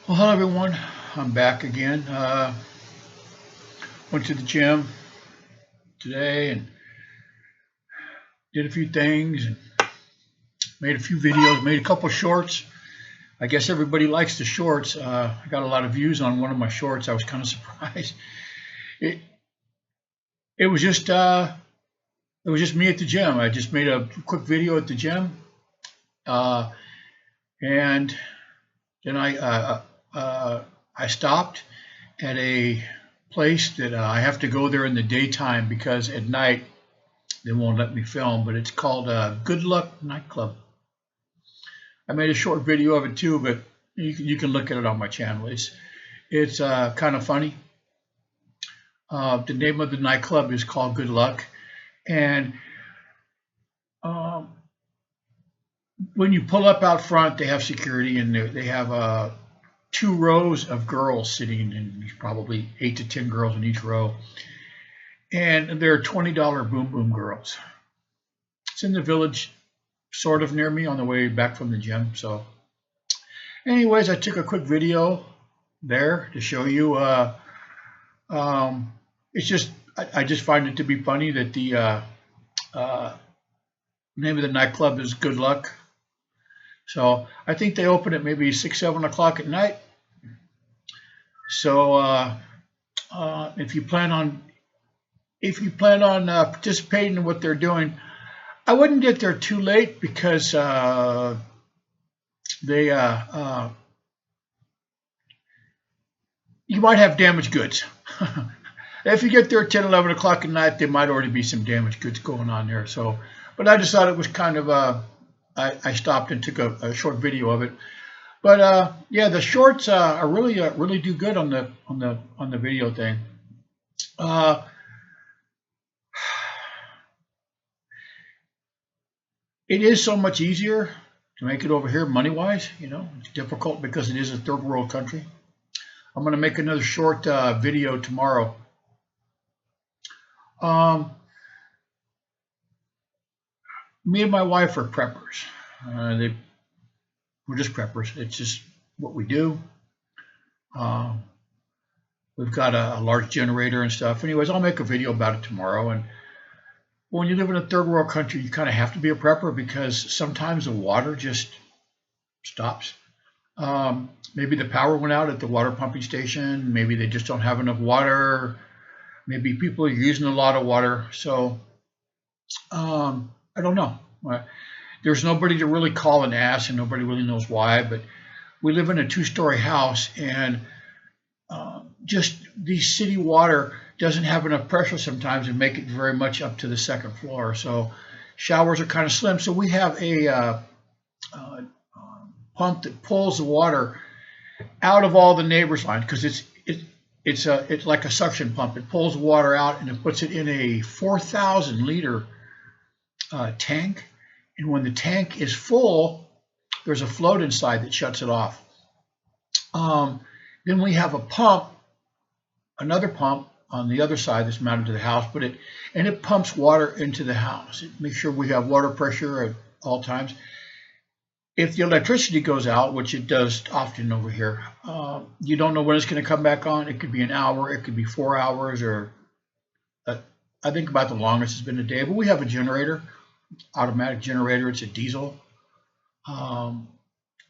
Well, hello everyone. I'm back again. Went to the gym today and did a few things and made a few videos, made a couple shorts. I guess everybody likes the shorts. I got a lot of views on one of my shorts. I was kind of surprised. It it was just me at the gym. I just made a quick video at the gym, uh, and then I stopped at a place that I have to go there in the daytime because at night they won't let me film, but it's called Good Luck Nightclub. I made a short video of it too, but you can look at it on my channel. It's kind of funny. The name of the nightclub is called Good Luck, and um, when you pull up out front, they have security, and they have two rows of girls sitting, and probably 8 to 10 girls in each row, and they're $20 boom boom girls. It's in the village, sort of near me on the way back from the gym. So anyways, I took a quick video there to show you. It's just I just find it to be funny that the name of the nightclub is Good Luck. So I think they open at maybe 6, 7 o'clock at night. So if you plan on participating in what they're doing, I wouldn't get there too late because they you might have damaged goods. If you get there at 10, 11 o'clock at night, there might already be some damaged goods going on there. So, but I just thought it was kind of I stopped and took a short video of it. But yeah, the shorts are really do good on the video thing. It is so much easier to make it over here money-wise. You know, it's difficult because it is a third world country. I'm going to make another short video tomorrow. Me and my wife are preppers. We're just preppers. It's just what we do. We've got a large generator and stuff. Anyways, I'll make a video about it tomorrow. And when you live in a third world country, you kind of have to be a prepper because sometimes the water just stops. Maybe the power went out at the water pumping station. Maybe they just don't have enough water. Maybe people are using a lot of water. So I don't know. There's nobody to really call and ask, and nobody really knows why. But we live in a 2-story house, and just the city water doesn't have enough pressure sometimes to make it very much up to the second floor. So showers are kind of slim. So we have a pump that pulls the water out of all the neighbors' lines because it's like a suction pump. It pulls the water out and it puts it in a 4,000 liter tank. And when the tank is full, there's a float inside that shuts it off. Then we have a pump, another pump on the other side that's mounted to the house, it pumps water into the house. It makes sure we have water pressure at all times. If the electricity goes out, which it does often over here, you don't know when it's going to come back on. It could be an hour, it could be 4 hours, or I think about the longest it's been a day. But we have a generator, automatic generator. It's a diesel.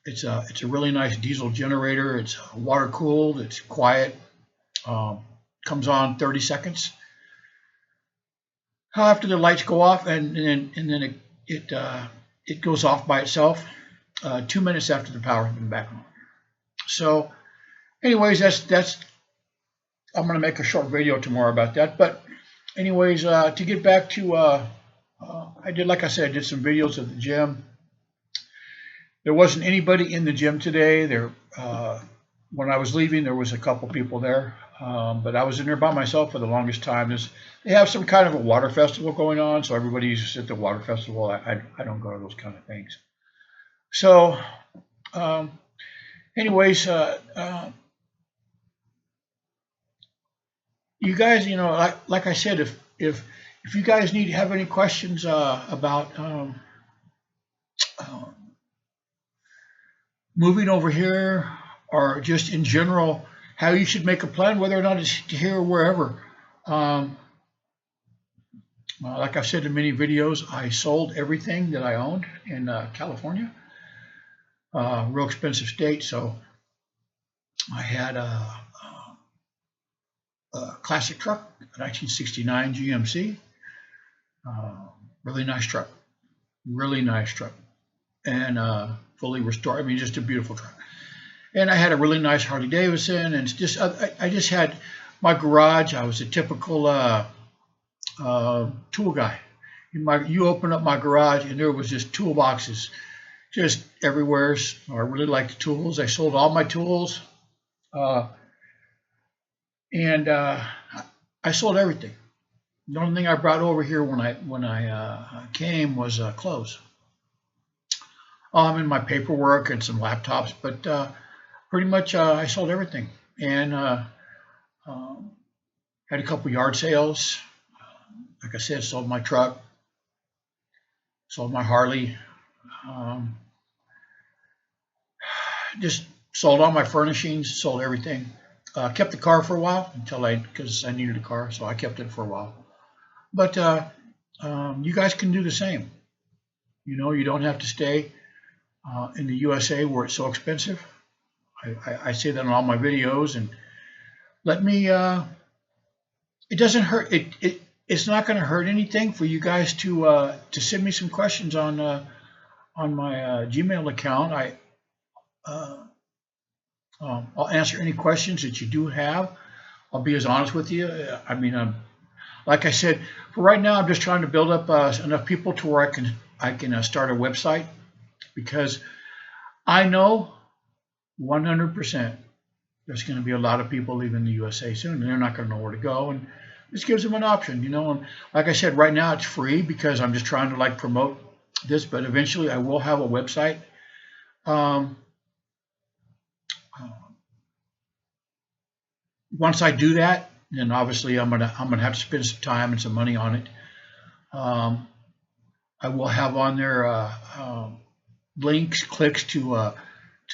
It's a really nice diesel generator. It's water cooled. It's quiet. Comes on 30 seconds after the lights go off, and then it goes off by itself 2 minutes after the power has been back on. So, anyways, that's I'm going to make a short video tomorrow about that. But anyways, to get back to like I said, I did some videos at the gym. There wasn't anybody in the gym today. When I was leaving, there was a couple people there, but I was in there by myself for the longest time. They have some kind of a water festival going on, so everybody's at the water festival. I don't go to those kind of things. So, anyways, you guys, you know, like I said, if you guys have any questions about moving over here, or just in general, how you should make a plan, whether or not it's here or wherever. Like I've said in many videos, I sold everything that I owned in California, real expensive state. So I had a classic truck, a 1969 GMC, really nice truck, and fully restored. I mean, just a beautiful truck. And I had a really nice Harley Davidson, and just I just had my garage. I was a typical tool guy. You open up my garage, and there was just toolboxes, just everywhere. I really liked the tools. I sold all my tools, and I sold everything. The only thing I brought over here when I came was clothes. And my paperwork and some laptops, but pretty much I sold everything, and had a couple yard sales. Like I said, sold my truck, sold my Harley, just sold all my furnishings, sold everything. Kept the car for a while because I needed a car, so I kept it for a while. But you guys can do the same. You know, you don't have to stay in the USA where it's so expensive. I say that in all my videos, and let me. It doesn't hurt. It's not going to hurt anything for you guys to send me some questions on my Gmail account. I'll answer any questions that you do have. I'll be as honest with you. I mean, like I said, for right now, I'm just trying to build up enough people to where I can start a website, because I know 100% there's going to be a lot of people leaving the USA soon, and they're not going to know where to go. And this gives them an option, you know. And like I said, right now it's free because I'm just trying to like promote this, but eventually I will have a website. Once I do that, then obviously I'm gonna have to spend some time and some money on it. I will have on there links, clicks to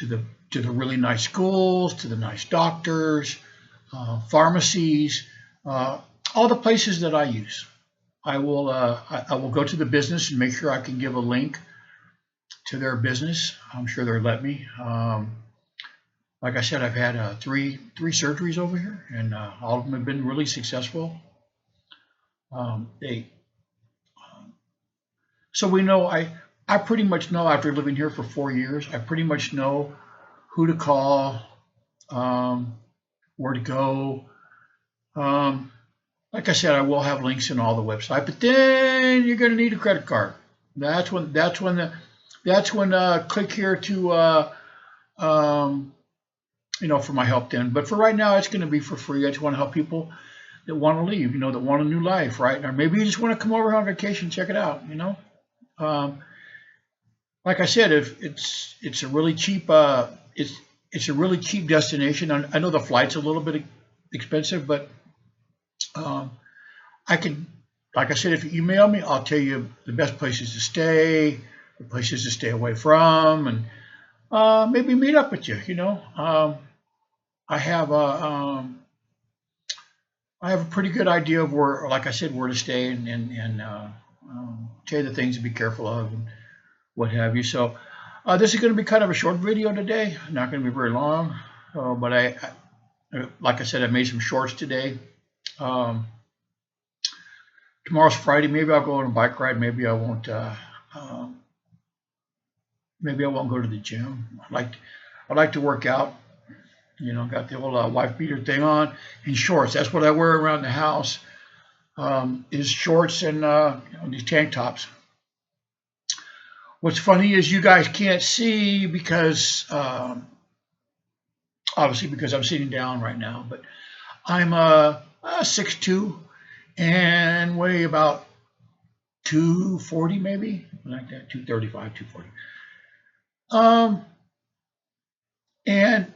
the really nice schools, to the nice doctors, pharmacies, all the places that I use. I will go to the business and make sure I can give a link to their business. I'm sure they'll let me. Like I said, I've had three surgeries over here, and all of them have been really successful. So we know, I pretty much know, after living here for 4 years, I pretty much know who to call, where to go. Like I said, I will have links in all the website, but then you're going to need a credit card. That's when click here to for my help then. But for right now, it's going to be for free. I just want to help people that want to leave, that want a new life, right? Or maybe you just want to come over on vacation, check it out, Like I said, if it's a really cheap it's a really cheap destination. I know the flight's a little bit expensive, but I can, like I said, if you email me, I'll tell you the best places to stay, the places to stay away from, and maybe meet up with you. I have a pretty good idea of where, like I said, where to stay and tell you the things to be careful of and what have you. So this is going to be kind of a short video today, not going to be very long, but like I said, I made some shorts today. Tomorrow's Friday. Maybe I'll go on a bike ride. Maybe I won't. Maybe I won't go to the gym. I like to work out. Got the old wife beater thing on and shorts. That's what I wear around the house. Is shorts and these tank tops. What's funny is you guys can't see because obviously because I'm sitting down right now, but I'm 6'2" and weigh about 240 maybe, like that, 235, 240. And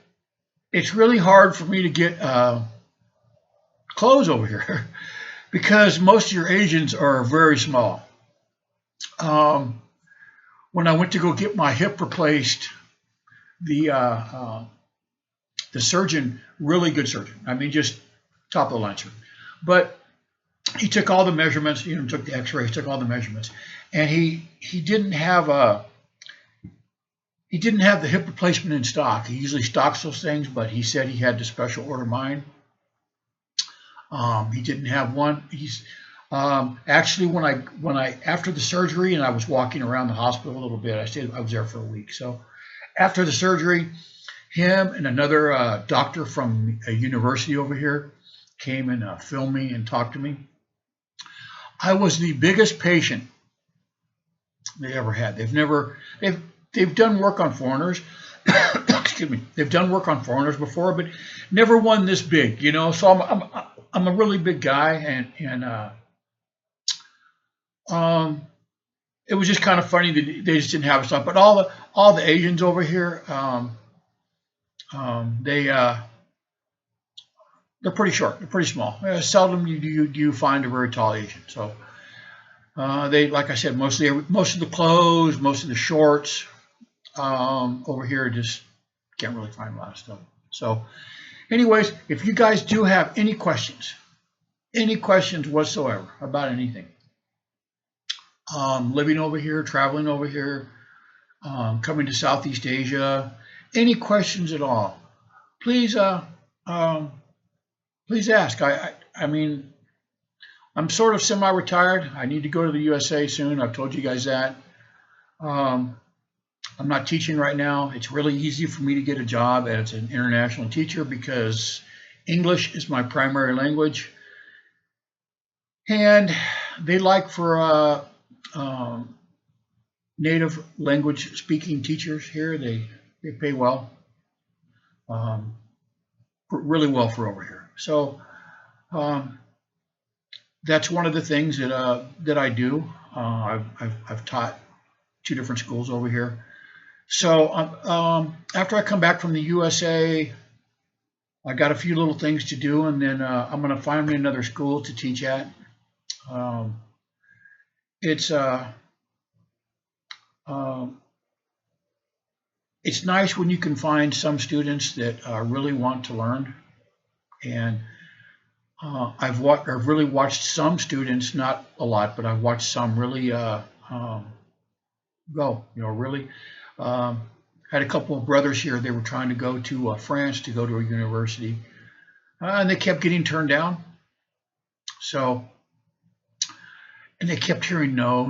it's really hard for me to get clothes over here because most of your Asians are very small. When I went to go get my hip replaced, the The surgeon, really good surgeon. I mean, just top of the line surgeon. But he took all the measurements, took the x-rays, took all the measurements, and he didn't have the hip replacement in stock. He usually stocks those things, but he said he had to special order mine. He didn't have one. He's actually, when I after the surgery, and I was walking around the hospital a little bit. I was there for a week. So after the surgery, him and another doctor from a university over here came and filmed me and talked to me. I was the biggest patient they ever had. They've done work on foreigners. Excuse me. They've done work on foreigners before, but never one this big, So I'm a really big guy, and it was just kind of funny that they just didn't have stuff. But all the Asians over here, they're pretty short. They're pretty small. Seldom you find a very tall Asian. So they, like I said, most of the clothes, most of the shorts over here, just can't really find a lot of stuff. So anyways, if you guys do have any questions whatsoever about anything, living over here, traveling over here, coming to Southeast Asia, any questions at all, please please ask. I mean, I'm sort of semi-retired. I need to go to the USA soon. I've told you guys that. I'm not teaching right now. It's really easy for me to get a job as an international teacher because English is my primary language. And they like for native language speaking teachers here. They pay well, really well for over here. So that's one of the things that I do. I've taught 2 different schools over here. So after I come back from the USA, I got a few little things to do, and then I'm going to find me another school to teach at. It's nice when you can find some students that really want to learn, and I've really watched some students, not a lot, but I've watched some really go. Really. Had a couple of brothers here. They were trying to go to France to go to a university, and they kept getting turned down. So, and they kept hearing no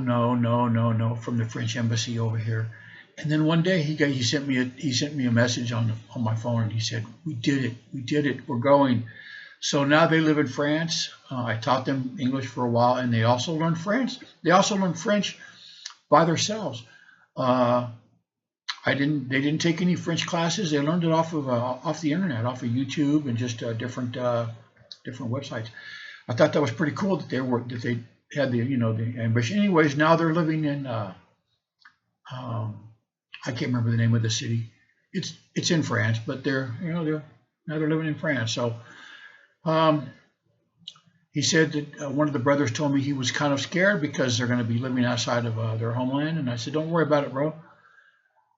from the French embassy over here. And then one day he sent me a message on my phone, and he said, "We did it, we're going." So now they live in France. I taught them English for a while, and they also learned French. They also learned French by themselves. They didn't take any French classes. They learned it off the internet, off of YouTube, and just different websites. I thought that was pretty cool that they had the ambition. Anyways, now they're living in I can't remember the name of the city. It's in France, but they're living in France. So he said that one of the brothers told me he was kind of scared because they're going to be living outside of their homeland, and I said, "Don't worry about it, bro.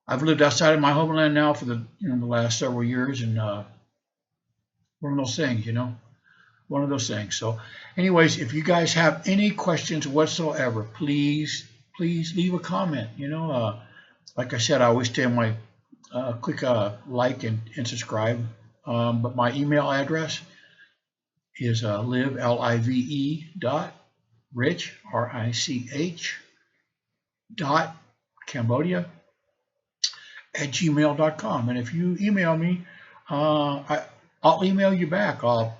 I've lived outside of my homeland now for the last several years, and one of those things, one of those things." So, anyways, if you guys have any questions whatsoever, please leave a comment. Like I said, I always tell my click like and subscribe. But my email address is live.rich.cambodia @gmail.com. And if you email me, I'll email you back. I'll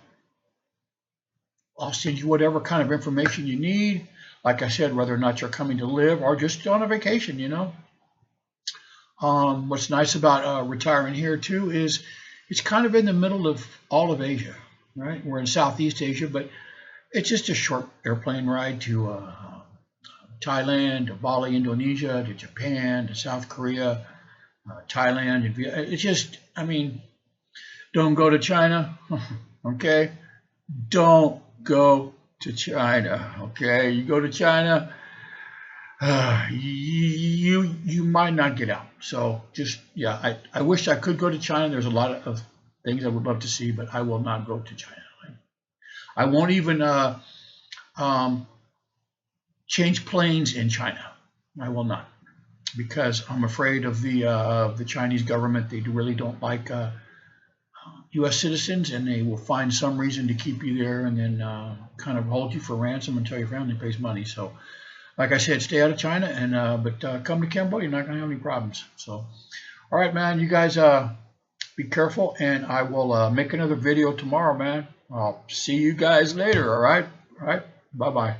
send you whatever kind of information you need. Like I said, whether or not you're coming to live or just on a vacation, What's nice about retiring here too is it's kind of in the middle of all of Asia, right? We're in Southeast Asia, but it's just a short airplane ride to Thailand, to Bali, Indonesia, to Japan, to South Korea, Thailand. It's just, don't go to China, okay? Don't go to China, okay? You go to China, you might not get out. So just, I wish I could go to China. There's a lot of things I would love to see, but I will not go to China. I won't even change planes in China. I will not, because I'm afraid of the Chinese government. They really don't like U.S. citizens, and they will find some reason to keep you there and then kind of hold you for ransom until your family pays money. So, like I said, stay out of China, and but come to Cambodia. You're not going to have any problems. So, all right, man, you guys be careful, and I will make another video tomorrow, man. I'll see you guys later. All right, bye-bye.